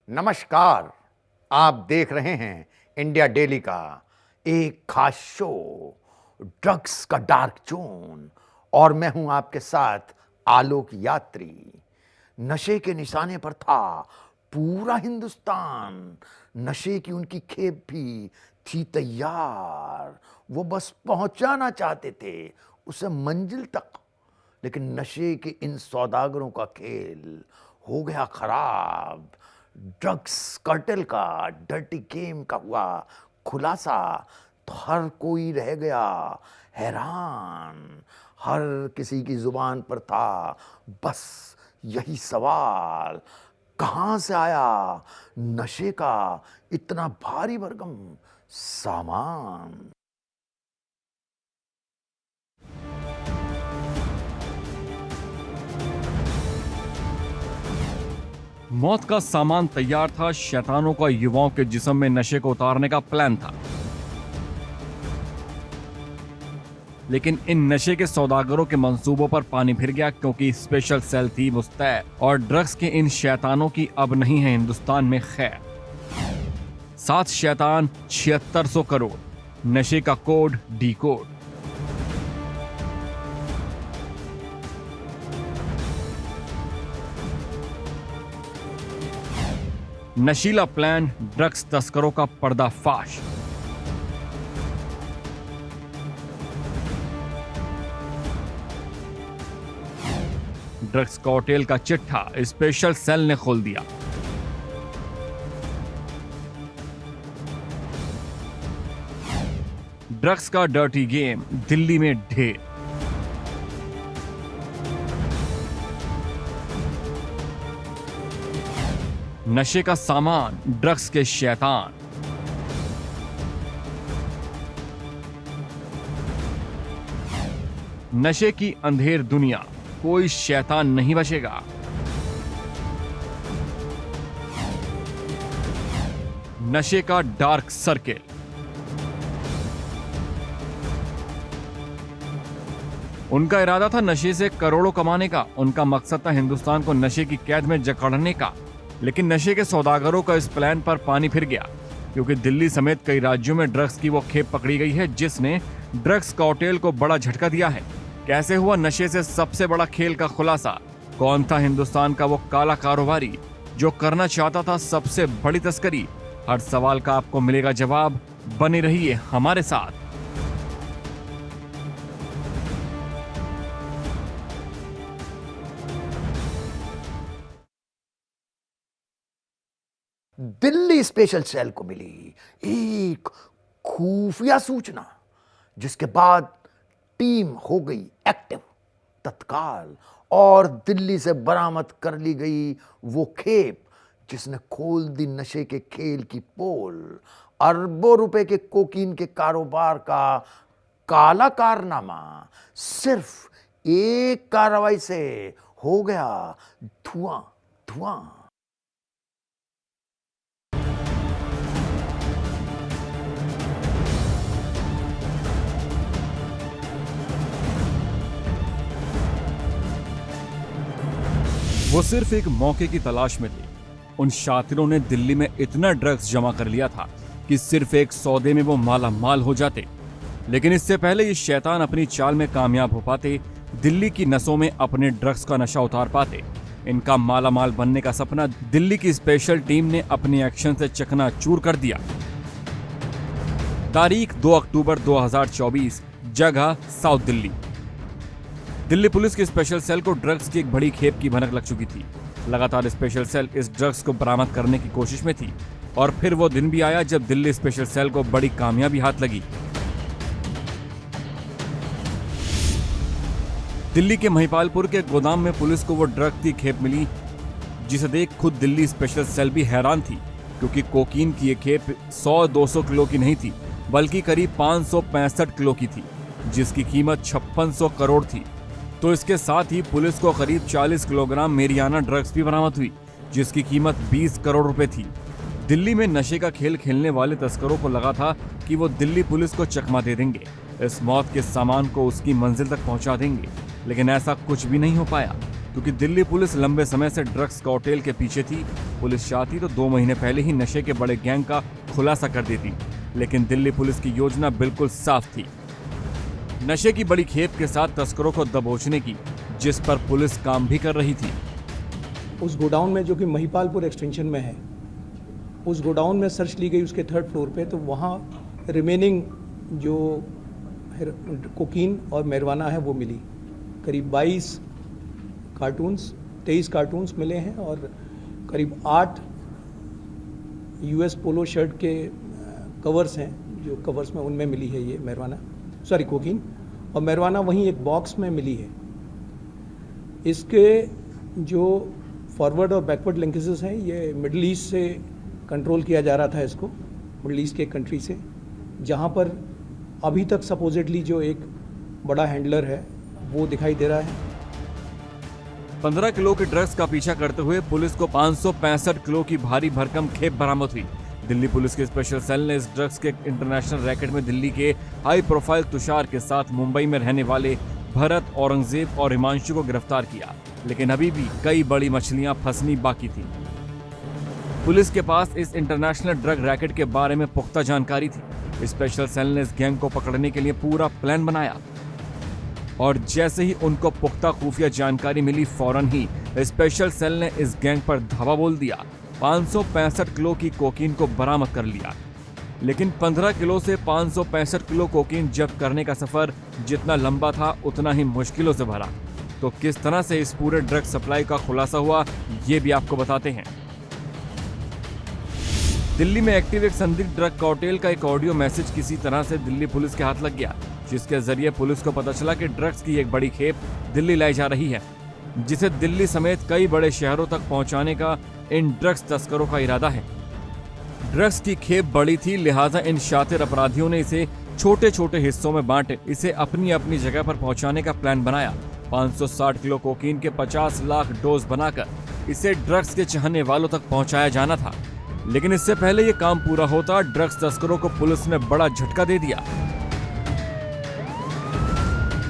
नमस्कार। आप देख रहे हैं इंडिया डेली का एक खास शो ड्रग्स का डार्क जोन और मैं हूं आपके साथ आलोक यात्री। नशे के निशाने पर था पूरा हिंदुस्तान। नशे की उनकी खेप भी थी तैयार। वो बस पहुंचाना चाहते थे उसे मंजिल तक। लेकिन नशे के इन सौदागरों का खेल हो गया खराब। ड्रग्स कार्टेल का डर्टी गेम का हुआ खुलासा तो हर कोई रह गया हैरान। हर किसी की जुबान पर था बस यही सवाल, कहां से आया नशे का इतना भारी भरकम सामान। मौत का सामान तैयार था। शैतानों का युवाओं के जिस्म में नशे को उतारने का प्लान था, लेकिन इन नशे के सौदागरों के मंसूबों पर पानी फिर गया, क्योंकि स्पेशल सेल थी मुस्तैद और ड्रग्स के इन शैतानों की अब नहीं है हिंदुस्तान में खैर। 7 शैतान 7600 करोड़, नशे का कोड डी कोड। नशीला प्लान, ड्रग्स तस्करों का पर्दाफाश। ड्रग्स कार्टेल का चिट्ठा स्पेशल सेल ने खोल दिया। ड्रग्स का डर्टी गेम दिल्ली में ढेर। नशे का सामान, ड्रग्स के शैतान। नशे की अंधेर दुनिया, कोई शैतान नहीं बचेगा। नशे का डार्क सर्किल। उनका इरादा था नशे से करोड़ों कमाने का। उनका मकसद था हिंदुस्तान को नशे की कैद में जकड़ने का। लेकिन नशे के सौदागरों का इस प्लान पर पानी फिर गया, क्योंकि दिल्ली समेत कई राज्यों में ड्रग्स की वो खेप पकड़ी गई है जिसने ड्रग्स कार्टेल को बड़ा झटका दिया है। कैसे हुआ नशे से सबसे बड़ा खेल का खुलासा? कौन था हिंदुस्तान का वो काला कारोबारी जो करना चाहता था सबसे बड़ी तस्करी? हर सवाल का आपको मिलेगा जवाब। बने रहिए हमारे साथ। दिल्ली स्पेशल सेल को मिली एक खुफिया सूचना, जिसके बाद टीम हो गई एक्टिव तत्काल और दिल्ली से बरामद कर ली गई वो खेप जिसने खोल दी नशे के खेल की पोल। अरबों रुपए के कोकीन के कारोबार का काला कारनामा सिर्फ एक कार्रवाई से हो गया धुआं धुआं। वो सिर्फ एक मौके की तलाश में थे। उन शातिरों ने दिल्ली में इतना ड्रग्स जमा कर लिया था कि सिर्फ एक सौदे में वो माला माल हो जाते। लेकिन इससे पहले ये शैतान अपनी चाल में कामयाब हो पाते, दिल्ली की नसों में अपने ड्रग्स का नशा उतार पाते। इनका माला माल बनने का सपना दिल्ली की स्पेशल टीम ने अपने एक्शन से चकनाचूर कर दिया। तारीख 2 अक्टूबर 2024, जगह साउथ दिल्ली। दिल्ली पुलिस की स्पेशल सेल को ड्रग्स की एक बड़ी खेप की भनक लग चुकी थी। लगातार स्पेशल सेल इस ड्रग्स को बरामद करने की कोशिश में थी और फिर वो दिन भी आया जब दिल्ली स्पेशल सेल को बड़ी कामयाबी हाथ लगी। दिल्ली के महिपालपुर के गोदाम में पुलिस को वो ड्रग की खेप मिली, जिसे देख खुद दिल्ली स्पेशल सेल भी हैरान थी, क्योंकि कोकीन की ये खेप 100-200 किलो की नहीं थी, बल्कि करीब 565 किलो की थी, जिसकी कीमत 5600 करोड़ थी। तो इसके साथ ही पुलिस को करीब 40 किलोग्राम मेरियाना ड्रग्स भी बरामद हुई, जिसकी कीमत 20 करोड़ रुपए थी। दिल्ली में नशे का खेल खेलने वाले तस्करों को लगा था कि वो दिल्ली पुलिस को चकमा दे देंगे, इस मौत के सामान को उसकी मंजिल तक पहुंचा देंगे, लेकिन ऐसा कुछ भी नहीं हो पाया। क्योंकि दिल्ली पुलिस लंबे समय से ड्रग्स कार्टेल के पीछे थी। पुलिस चाहती तो 2 महीने पहले ही नशे के बड़े गैंग का खुलासा कर देती, लेकिन दिल्ली पुलिस की योजना बिल्कुल साफ थी, नशे की बड़ी खेप के साथ तस्करों को दबोचने की, जिस पर पुलिस काम भी कर रही थी। उस गोडाउन में जो कि महिपालपुर एक्सटेंशन में है, उस गोडाउन में सर्च ली गई उसके 3rd फ्लोर पे, तो वहाँ रिमेनिंग जो कोकीन और मैरिजुआना है वो मिली। करीब 23 कार्टून्स मिले हैं और करीब 8 US पोलो शर्ट के कवर्स हैं, जो कवर्स में उनमें मिली है ये कोकीन, और मैरिजुआना वहीं एक बॉक्स में मिली है। इसके जो फॉरवर्ड और बैकवर्ड लिंकेजेस हैं, ये मिडल ईस्ट से कंट्रोल किया जा रहा था इसको, मिडल ईस्ट के कंट्री से, जहाँ पर अभी तक सपोजिटली जो एक बड़ा हैंडलर है वो दिखाई दे रहा है। 15 किलो के ड्रग्स का पीछा करते हुए पुलिस को 565 किलो की भारी भरकम खेप बरामद हुई। दिल्ली पुलिस के स्पेशल सेल ने इस ड्रग्स के इंटरनेशनल रैकेट में दिल्ली के हाई प्रोफाइल तुषार के साथ मुंबई में रहने वाले भरत, औरंगजेब और हिमांशु को गिरफ्तार किया, लेकिन अभी भी कई बड़ी मछलियां फंसनी बाकी थी। पुलिस के पास इस इंटरनेशनल ड्रग रैकेट के बारे में पुख्ता जानकारी थी। स्पेशल सेल ने इस गैंग को पकड़ने के लिए पूरा प्लान बनाया और जैसे ही उनको पुख्ता खुफिया जानकारी मिली, फौरन ही स्पेशल सेल ने इस गैंग पर धावा बोल दिया। 565 किलो की कोकीन को बरामद कर लिया, लेकिन 15 किलो से 565 किलो कोकीन जब्त करने का सफर जितना लंबा था उतना ही मुश्किलों से भरा। तो किस तरह से इस पूरे ड्रग सप्लाई का खुलासा हुआ, ये भी आपको बताते हैं। दिल्ली में एक्टिव एक संदिग्ध ड्रग कार्टेल का एक ऑडियो मैसेज किसी तरह से दिल्ली पुलिस के हाथ लग गया, जिसके जरिए पुलिस को पता चला कि ड्रग्स की एक बड़ी खेप दिल्ली लाई जा रही है, जिसे दिल्ली समेत कई बड़े शहरों तक पहुंचाने का इन ड्रग्स तस्करों का इरादा है। ड्रग्स की खेप बड़ी थी, लिहाजा इन शातिर अपराधियों ने इसे छोटे छोटे हिस्सों में बांटे इसे अपनी अपनी जगह पर पहुंचाने का प्लान बनाया। 560 किलो कोकीन के 50 लाख डोज बनाकर इसे ड्रग्स के चाहने वालों तक पहुंचाया जाना था, लेकिन इससे पहले ये काम पूरा होता, ड्रग्स तस्करों को पुलिस ने बड़ा झटका दे दिया।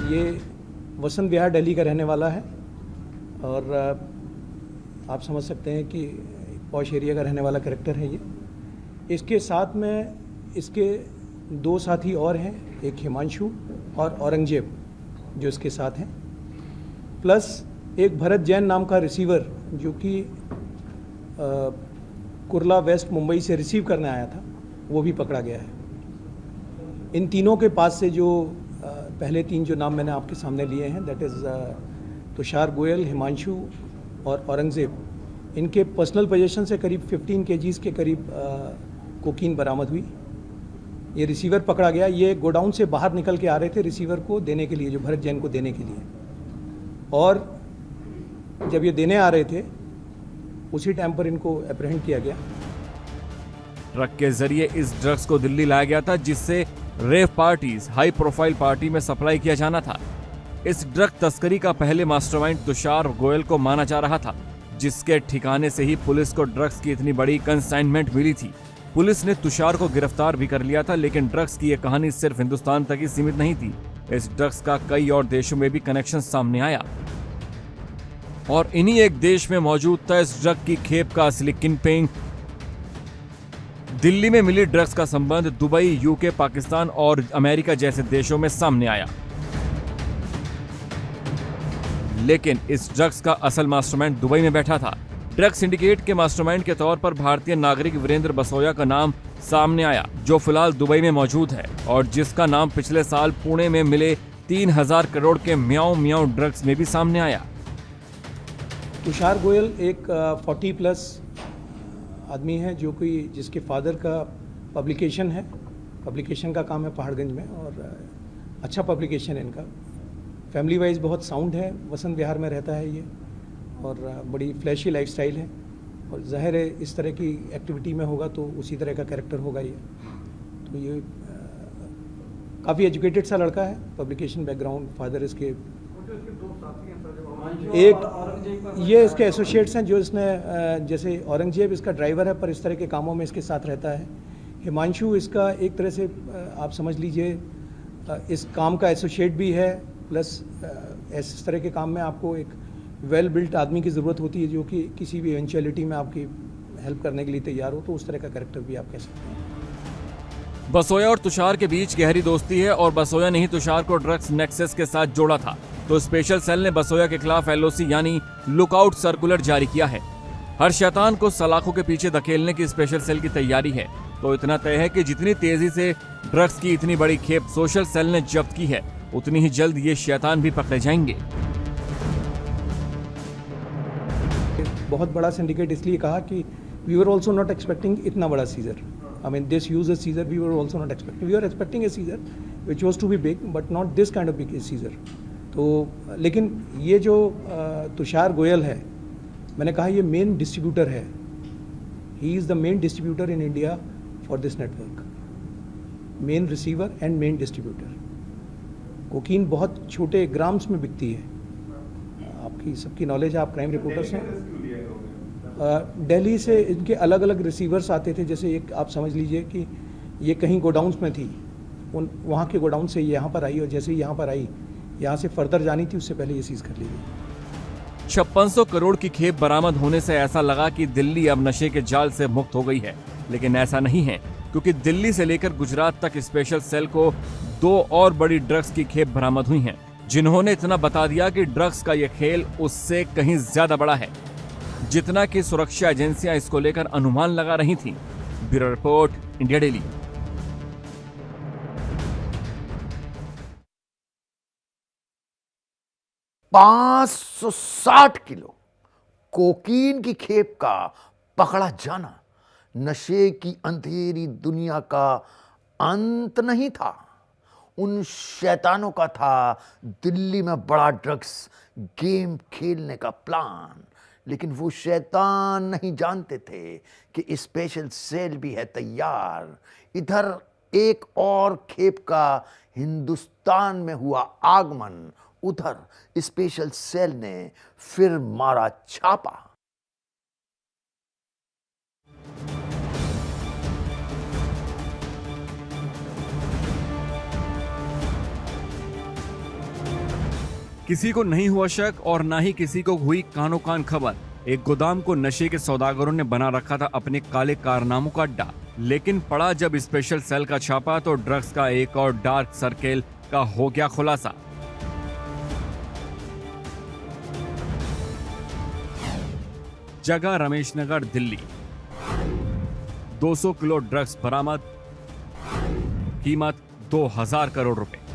ये वसंत विहार दिल्ली का रहने वाला है और आप समझ सकते हैं कि पॉश एरिया का रहने वाला कैरेक्टर है ये। इसके साथ में इसके 2 साथी और हैं, एक हिमांशु और औरंगजेब जो इसके साथ हैं, प्लस एक भरत जैन नाम का रिसीवर जो कि कुर्ला वेस्ट मुंबई से रिसीव करने आया था, वो भी पकड़ा गया है। इन तीनों के पास से जो पहले 3 जो नाम मैंने आपके सामने लिए हैं, दैट इज़ तुषार गोयल, हिमांशु और औरंगजेब, इनके पर्सनल पोजीशन से करीब 15 kgs के करीब कोकीन बरामद हुई। ये रिसीवर पकड़ा गया, ये गोडाउन से बाहर निकल के आ रहे थे रिसीवर को देने के लिए, जो भरत जैन को देने के लिए, और जब ये देने आ रहे थे उसी टाइम पर इनको अप्रहेंड किया गया। ट्रक के जरिए इस ड्रग्स को दिल्ली लाया गया था, जिससे रेव पार्टीज, हाई प्रोफाइल पार्टी में सप्लाई किया जाना था। इस ड्रग तस्करी का पहले मास्टरमाइंड तुषार गोयल को माना जा रहा था, जिसके ठिकाने से ही पुलिस को ड्रग्स की इतनी बड़ी कंसाइनमेंट मिली थी। पुलिस ने तुषार को गिरफ्तार भी कर लिया था, लेकिन ड्रग्स की यह कहानी सिर्फ हिंदुस्तान तक ही सीमित नहीं थी। इस ड्रग्स का कई और देशों में भी कनेक्शन सामने आया और इन्हीं एक देश में मौजूद था इस ड्रग की खेप का असली किंगपिन। दिल्ली में मिली ड्रग्स का संबंध दुबई, यूके, पाकिस्तान और अमेरिका जैसे देशों में सामने आया, लेकिन इस ड्रग्स का असल मास्टरमाइंड दुबई में बैठा था। ड्रग सिंडिकेट के मास्टरमाइंड के तौर पर भारतीय नागरिक वीरेंद्र बसोया का नाम सामने आया, जो फिलहाल दुबई में मौजूद है और जिसका नाम पिछले साल पुणे में मिले 3000 करोड़ के म्याऊं म्याऊं ड्रग्स में भी सामने आया। तुषार गोयल एक 40+ आदमी है, जो कि जिसके फादर का पब्लिकेशन है, पब्लिकेशन का काम है पहाड़गंज में, और अच्छा पब्लिकेशन है इनका। फैमिली वाइज बहुत साउंड है, वसंत विहार में रहता है ये, और बड़ी फ्लैशी लाइफस्टाइल है, और जाहिर है इस तरह की एक्टिविटी में होगा तो उसी तरह का कैरेक्टर होगा ये। तो ये काफ़ी एजुकेटेड सा लड़का है, पब्लिकेशन बैकग्राउंड, फादर इसके एक ये इसके एसोसिएट्स हैं, जो इसने जैसे औरंगजेब इसका ड्राइवर है पर इस तरह के कामों में इसके साथ रहता है। हिमांशु इसका एक तरह से आप समझ लीजिए इस काम का एसोसिएट भी है, प्लस इस तरह के काम में आपको एक वेल बिल्ट आदमी की ज़रूरत होती है जो कि किसी भी इवेंचुअलिटी में आपकी हेल्प करने के लिए तैयार हो, तो उस तरह का कैरेक्टर भी आप कह सकते हैं। बसोया और तुषार के बीच गहरी दोस्ती है और बसोया ने ही तुषार को ड्रग्स नेक्सस के साथ जोड़ा था, तो स्पेशल सेल ने बसोया के खिलाफ एलओसी यानी लुकआउट सर्कुलर जारी किया है। हर शैतान को सलाखों के पीछे धकेलने की स्पेशल सेल की तैयारी है, तो इतना तय है कि जितनी तेजी से ड्रग्स की इतनी बड़ी खेप सोशल सेल ने जब्त की है, उतनी ही जल्द ये शैतान भी पकड़े जाएंगे। बहुत बड़ा सिंडिकेट इसलिए कहा कि we were also not expecting इतना बड़ा seizure. I mean this huge seizure we were also not expecting, we are expecting a seizure which was to be big but not this kind of big seizure. तो लेकिन ये जो तुषार गोयल है, मैंने कहा ये मेन डिस्ट्रीब्यूटर है, he is the main distributor in India for this network, main receiver and main distributor. Cocaine बहुत छोटे ग्राम्स में बिकती है, आपकी सबकी नॉलेज है, आप क्राइम रिपोर्टर्स हैं। दिल्ली से इनके अलग अलग रिसीवर्स आते थे, जैसे एक आप समझ लीजिए कि ये कहीं गोडाउन्स में थी, वहाँ के गोडाउन से यहाँ पर आई, और जैसे ही यहाँ पर आई, यहाँ से फर्दर जानी थी, उससे पहले ये सीज कर ली गई। 5600 करोड़ की खेप बरामद होने से ऐसा लगा कि दिल्ली अब नशे के जाल से मुक्त हो गई है, लेकिन ऐसा नहीं है, क्योंकि दिल्ली से लेकर गुजरात तक स्पेशल सेल को 2 और बड़ी ड्रग्स की खेप बरामद हुई हैं, जिन्होंने इतना बता दिया कि ड्रग्स का यह खेल उससे कहीं ज्यादा बड़ा है, जितना कि सुरक्षा एजेंसियां इसको लेकर अनुमान लगा रही थीं। Bureau report, India daily. 560 kilo cocaine की खेप का पकड़ा जाना नशे की अंधेरी दुनिया का अंत नहीं था, उन शैतानों का था दिल्ली में बड़ा ड्रग्स गेम खेलने का प्लान। लेकिन वो शैतान नहीं जानते थे कि स्पेशल सेल भी है तैयार। इधर एक और खेप का हिंदुस्तान में हुआ आगमन, उधर स्पेशल सेल ने फिर मारा छापा। किसी को नहीं हुआ शक और ना ही किसी को हुई कानो कान खबर। एक गोदाम को नशे के सौदागरों ने बना रखा था अपने काले कारनामों का अड्डा, लेकिन पड़ा जब स्पेशल सेल का छापा तो ड्रग्स का एक और डार्क सर्किल का हो गया खुलासा। जगह रमेश नगर, दिल्ली। 200 किलो ड्रग्स बरामद, कीमत 2000 करोड़ रुपए।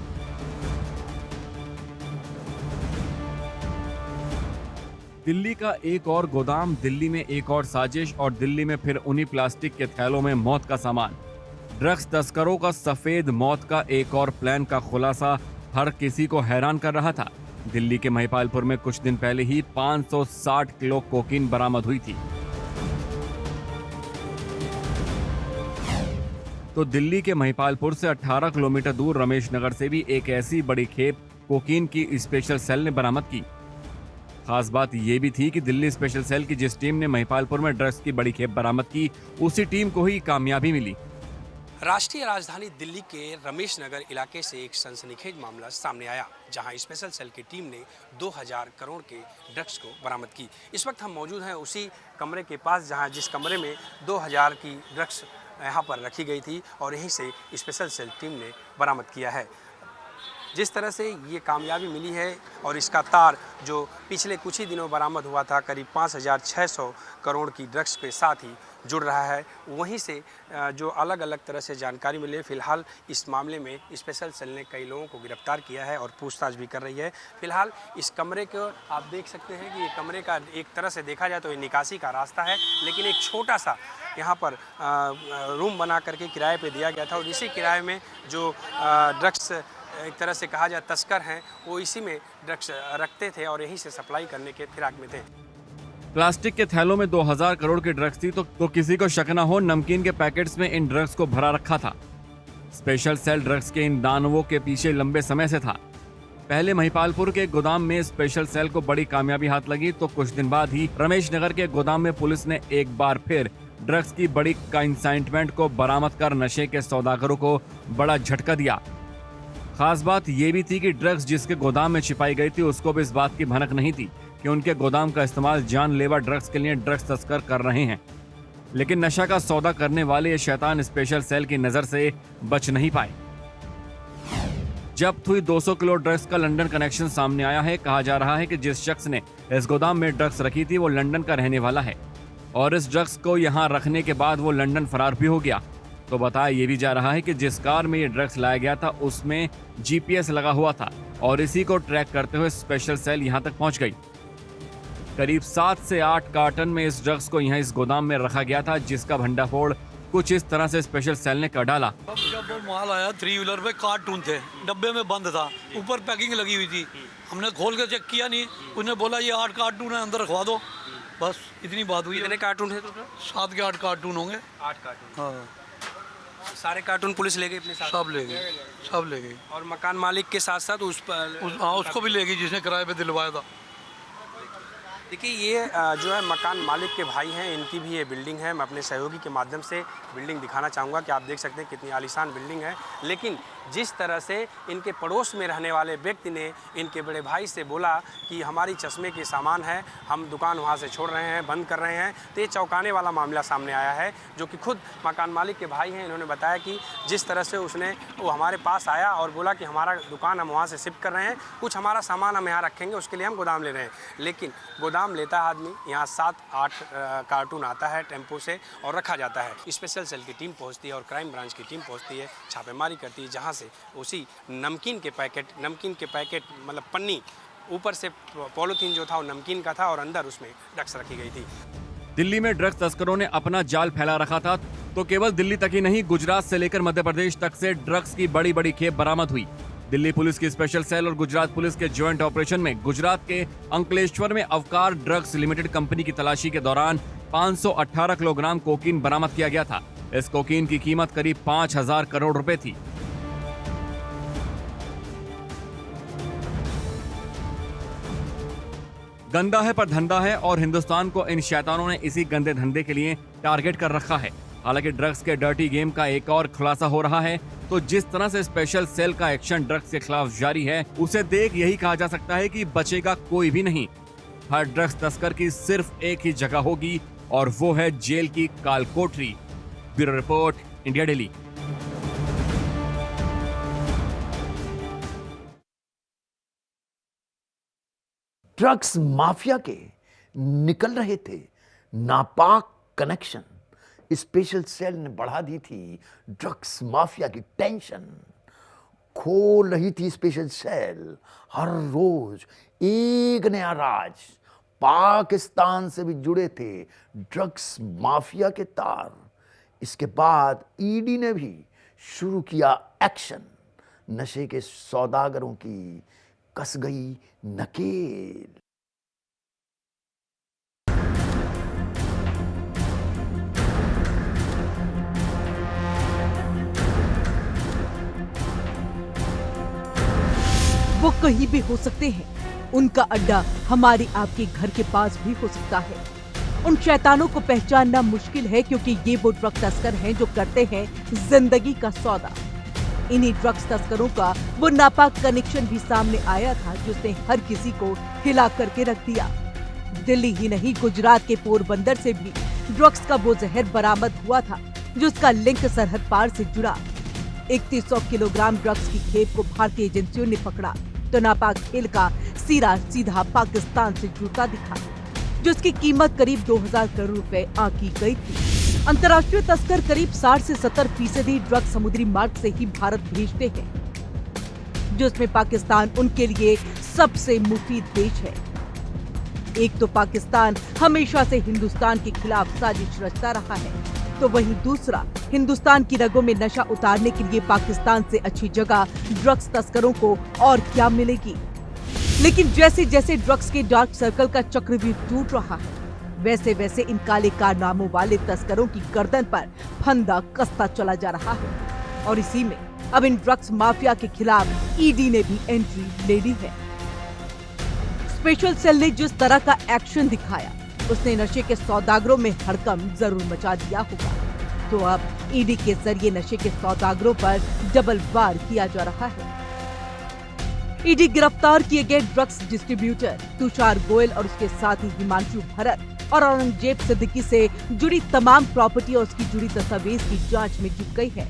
दिल्ली का एक और गोदाम, दिल्ली में एक और साजिश और दिल्ली में फिर उन्हीं प्लास्टिक के थैलों में मौत का सामान। ड्रग्स तस्करों का सफेद मौत का एक और प्लान का खुलासा हर किसी को हैरान कर रहा था। दिल्ली के महिपालपुर में कुछ दिन पहले ही 560 किलो कोकीन बरामद हुई थी। तो दिल्ली के महिपालपुर से 18 किलोमीटर दूर रमेश नगर से भी एक ऐसी बड़ी खेप कोकीन की स्पेशल सेल ने बरामद की। खास बात यह भी थी कि दिल्ली स्पेशल सेल की जिस टीम ने महिपालपुर में ड्रग्स की बड़ी खेप बरामद की, उसी टीम को ही कामयाबी मिली। राष्ट्रीय राजधानी दिल्ली के रमेश नगर इलाके से एक सनसनीखेज मामला सामने आया, जहां स्पेशल सेल की टीम ने 2000 करोड़ के ड्रग्स को बरामद की। इस वक्त हम मौजूद हैं उसी कमरे के पास जिस कमरे में 2000 की ड्रग्स यहाँ पर रखी गई थी और यहीं से स्पेशल सेल टीम ने बरामद किया है। जिस तरह से ये कामयाबी मिली है और इसका तार जो पिछले कुछ ही दिनों बरामद हुआ था करीब 5600 करोड़ की ड्रग्स के साथ ही जुड़ रहा है, वहीं से जो अलग अलग तरह से जानकारी मिली है। फिलहाल इस मामले में स्पेशल सेल ने कई लोगों को गिरफ्तार किया है और पूछताछ भी कर रही है। फिलहाल इस कमरे को आप देख सकते हैं कि ये कमरे का एक तरह से देखा जाए तो ये निकासी का रास्ता है, लेकिन एक छोटा सा यहाँ पर रूम बना करके किराए पे दिया गया था और इसी किराए में जो ड्रग्स एक तरह से कहा जाए तस्कर हैं, वो इसी में ड्रग्स रखते थे और यहीं से सप्लाई करने के फिराक में थे। प्लास्टिक के थैलों में 2000 करोड़ की ड्रग्स थी तो किसी को शक न हो, नमकीन के पैकेट्स में इन ड्रग्स को भरा रखा था। स्पेशल सेल ड्रग्स के इन दानवों के पीछे लंबे समय से था। पहले महिपालपुर के गोदाम में स्पेशल सेल को बड़ी कामयाबी हाथ लगी तो कुछ दिन बाद ही रमेश नगर के गोदाम में पुलिस ने एक बार फिर ड्रग्स की बड़ी कंसाइनमेंट को बरामद कर नशे के सौदागरों को बड़ा झटका दिया। खास बात यह भी थी कि ड्रग्स जिसके गोदाम में छिपाई गई थी उसको भी इस बात की भनक नहीं थी कि उनके गोदाम का इस्तेमाल जानलेवा ड्रग्स के लिए ड्रग्स तस्कर कर रहे हैं। लेकिन नशा का सौदा करने वाले ये शैतान स्पेशल सेल की नजर से बच नहीं पाए। जब्त हुई 200 किलो ड्रग्स का लंदन कनेक्शन सामने आया है। कहा जा रहा है कि जिस शख्स ने इस गोदाम में ड्रग्स रखी थी वो लंदन का रहने वाला है और इस ड्रग्स को यहाँ रखने के बाद वो लंदन फरार भी हो गया। तो बताया ये भी जा रहा है कि जिस कार में ये ड्रग्स लाया गया था उसमें GPS लगा हुआ था और इसी को ट्रैक करते हुए स्पेशल सेल यहाँ तक पहुँच गई। करीब 7 से 8 कार्टन में इस ड्रग्स को यहाँ इस गोदाम में रखा गया था, जिसका भंडाफोड़ कुछ इस तरह से स्पेशल सेल ने कर डाला। जब वो माल आया 3 व्हीलर पे कार्टून थे, डब्बे में बंद था, ऊपर पैकिंग लगी हुई थी। हमने खोल के चेक किया नहीं, उसने बोला ये 8 कार्टून है, अंदर रखवा दो। बस इतनी बात हुई। कितने कार्टून है? 7 के 8 कार्टून होंगे। 8 कार्टून। हाँ, सारे कार्टून पुलिस ले गई अपने साथ? सब ले गई, सब ले गई। और मकान मालिक के साथ साथ उसको भी ले गई जिसने किराए पे दिलवाया था। देखिए ये जो है मकान मालिक के भाई हैं, इनकी भी ये बिल्डिंग है। मैं अपने सहयोगी के माध्यम से बिल्डिंग दिखाना चाहूँगा कि आप देख सकते हैं कितनी आलीशान बिल्डिंग है। लेकिन जिस तरह से इनके पड़ोस में रहने वाले व्यक्ति ने इनके बड़े भाई से बोला कि हमारी चश्मे के सामान है, हम दुकान वहाँ से छोड़ रहे हैं, बंद कर रहे हैं, तो ये चौंकाने वाला मामला सामने आया है। जो कि खुद मकान मालिक के भाई हैं, इन्होंने बताया कि जिस तरह से वो हमारे पास आया और बोला कि हमारा दुकान हम वहाँ से शिफ्ट कर रहे हैं, कुछ हमारा सामान हम यहाँ रखेंगे, उसके लिए हम गोदाम ले रहे हैं। लेकिन गोदाम लेता है आदमी, यहाँ 7-8 कार्टून आता है टेम्पो से और रखा जाता है। स्पेशल सेल की टीम पहुँचती है और क्राइम ब्रांच की टीम पहुँचती है, छापेमारी करती है, जहाँ से उसी नमकीन के पैकेट मतलब पन्नी, ऊपर से पॉलीथीन जो था वो नमकीन का था और अंदर उसमें ड्रग्स रखी गई थी। दिल्ली में ड्रग्स तस्करों ने अपना जाल फैला रखा था, तो केवल दिल्ली तक ही नहीं, गुजरात से लेकर मध्य प्रदेश तक से ड्रग्स की बड़ी बड़ी खेप बरामद हुई। दिल्ली पुलिस की स्पेशल सेल और गुजरात पुलिस के ज्वाइंट ऑपरेशन में गुजरात के अंकलेश्वर में अवकार ड्रग्स लिमिटेड कंपनी की तलाशी के दौरान 518 किलोग्राम कोकीन बरामद किया गया था। इस कोकीन की कीमत करीब 5,000 करोड़ रुपए थी। गंदा है पर धंधा है और हिंदुस्तान को इन शैतानों ने इसी गंदे धंधे के लिए टारगेट कर रखा है। हालांकि ड्रग्स के डर्टी गेम का एक और खुलासा हो रहा है, तो जिस तरह से स्पेशल सेल का एक्शन ड्रग्स के खिलाफ जारी है, उसे देख यही कहा जा सकता है कि बचेगा कोई भी नहीं। हर ड्रग्स तस्कर की सिर्फ एक ही जगह होगी और वो है जेल की काल कोठरी। Bureau report, India daily. Drugs mafia के निकल रहे थे नापाक कनेक्शन। स्पेशल सेल ने बढ़ा दी थी ड्रग्स माफिया की टेंशन। खोल रही थी स्पेशल सेल हर रोज एक नया राज। पाकिस्तान से भी जुड़े थे ड्रग्स माफिया के तार। इसके बाद ईडी ने भी शुरू किया एक्शन। नशे के सौदागरों की कस गई नकेल। वो कहीं भी हो सकते हैं, उनका अड्डा हमारे आपके घर के पास भी हो सकता है। उन शैतानों को पहचानना मुश्किल है क्योंकि ये वो ड्रग तस्कर हैं जो करते हैं जिंदगी का सौदा। इन्हीं ड्रग्स तस्करों का वो नापाक कनेक्शन भी सामने आया था जिसने हर किसी को हिला करके रख दिया। दिल्ली ही नहीं, गुजरात के पोरबंदर से भी ड्रग्स का वो जहर बरामद हुआ था जिसका लिंक सरहद पार से जुड़ा। 3100 किलोग्राम ड्रग्स की खेप को भारतीय एजेंसियों ने पकड़ा तो नापाक खेल का सिरा सीधा पाकिस्तान से जुड़ता दिखा, जिसकी कीमत करीब 2000 करोड़ रुपए आंकी गई थी। अंतर्राष्ट्रीय तस्कर करीब 60 से 70% ड्रग्स समुद्री मार्ग से ही भारत भेजते हैं, जिसमें पाकिस्तान उनके लिए सबसे मुफीद देश है। एक तो पाकिस्तान हमेशा से हिंदुस्तान के खिलाफ साजिश रचता रहा है, तो वहीं दूसरा हिंदुस्तान की रगों में नशा उतारने के लिए पाकिस्तान से अच्छी जगह ड्रग्स तस्करों को और क्या मिलेगी। लेकिन जैसे जैसे ड्रग्स के डार्क सर्कल का चक्रव्यूह टूट रहा है, वैसे वैसे इन काले कारनामों वाले तस्करों की गर्दन पर फंदा कसता चला जा रहा है। और इसी में अब इन ड्रग्स माफिया के खिलाफ ईडी ने भी एंट्री ले ली है। स्पेशल सेल ने जिस तरह का एक्शन दिखाया, उसने नशे के सौदागरों में हड़कंप जरूर मचा दिया होगा। तो अब ईडी के जरिए नशे के सौदागरों पर डबल वार किया जा रहा है। ईडी गिरफ्तार किए गए ड्रग्स डिस्ट्रीब्यूटर तुषार गोयल और उसके साथी हिमांशु भरत और औरंगजेब सिद्दीकी से जुड़ी तमाम प्रॉपर्टी और उसकी जुड़ी दस्तावेज की जांच में जुट गई है।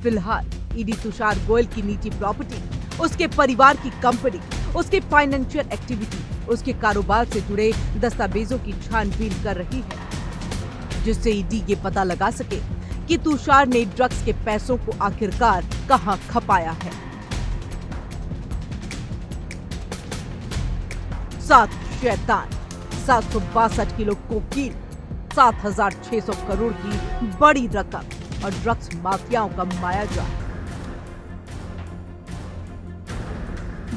फिलहाल ईडी तुषार गोयल की निजी प्रॉपर्टी, उसके परिवार की कंपनी, उसके फाइनेंशियल एक्टिविटी, उसके कारोबार से जुड़े दस्तावेजों की छानबीन कर रही है, जिससे ईडी ये पता लगा सके कि तुषार ने ड्रग्स के पैसों को आखिरकार कहां खपाया है। 7 शैतान, 762 किलो कोकीन, 7,600 करोड़ की बड़ी रकम और ड्रग्स माफियाओं का मायाजाल।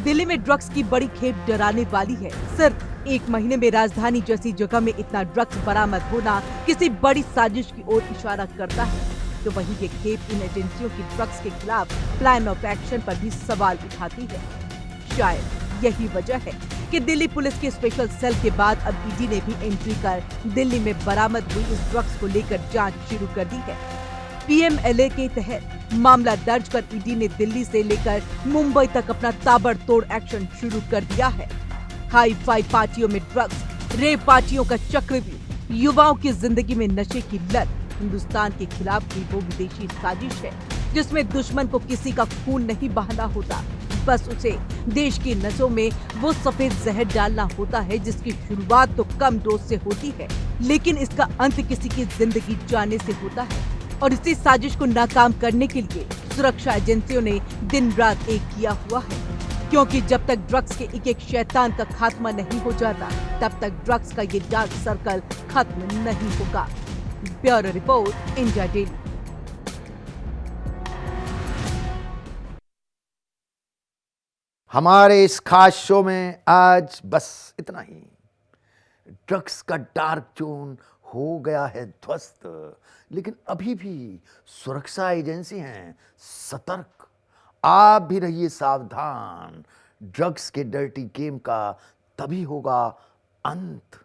दिल्ली में ड्रग्स की बड़ी खेप डराने वाली है। सिर्फ 1 महीने में राजधानी जैसी जगह में इतना ड्रग्स बरामद होना किसी बड़ी साजिश की ओर इशारा करता है। तो वहीं ये खेप इन एजेंसियों की ड्रग्स के खिलाफ प्लान ऑफ एक्शन पर भी सवाल उठाती है। शायद यही वजह है कि दिल्ली पुलिस के स्पेशल सेल के बाद अब ईडी ने भी एंट्री कर दिल्ली में बरामद हुई इस ड्रग्स को लेकर जांच शुरू कर दी है। पीएमएलए के तहत मामला दर्ज कर ईडी ने दिल्ली से लेकर मुंबई तक अपना ताबड़तोड़ एक्शन शुरू कर दिया है। हाई फाई पार्टियों में ड्रग्स, रेव पार्टियों का चक्रव्यूह, युवाओं की जिंदगी में नशे की लत हिंदुस्तान के खिलाफ भी वो विदेशी साजिश है जिसमें दुश्मन को किसी का खून नहीं बहाना होता, बस उसे देश की नसों में वो सफेद जहर डालना होता है जिसकी शुरुआत तो कम डोज से होती है, लेकिन इसका अंत किसी की जिंदगी जाने से होता है। और इसी साजिश को नाकाम करने के लिए सुरक्षा एजेंसियों ने दिन रात एक किया हुआ है, क्योंकि जब तक ड्रग्स के एक शैतान का खात्मा नहीं हो जाता, तब तक ड्रग्स का ये डार्क सर्कल खत्म नहीं होगा। Bureau report, India daily. हमारे इस खास शो में आज बस इतना ही। ड्रग्स का डार्क जोन हो गया है ध्वस्त, लेकिन अभी भी सुरक्षा एजेंसी हैं सतर्क। आप भी रहिए सावधान। ड्रग्स के डर्टी गेम का तभी होगा अंत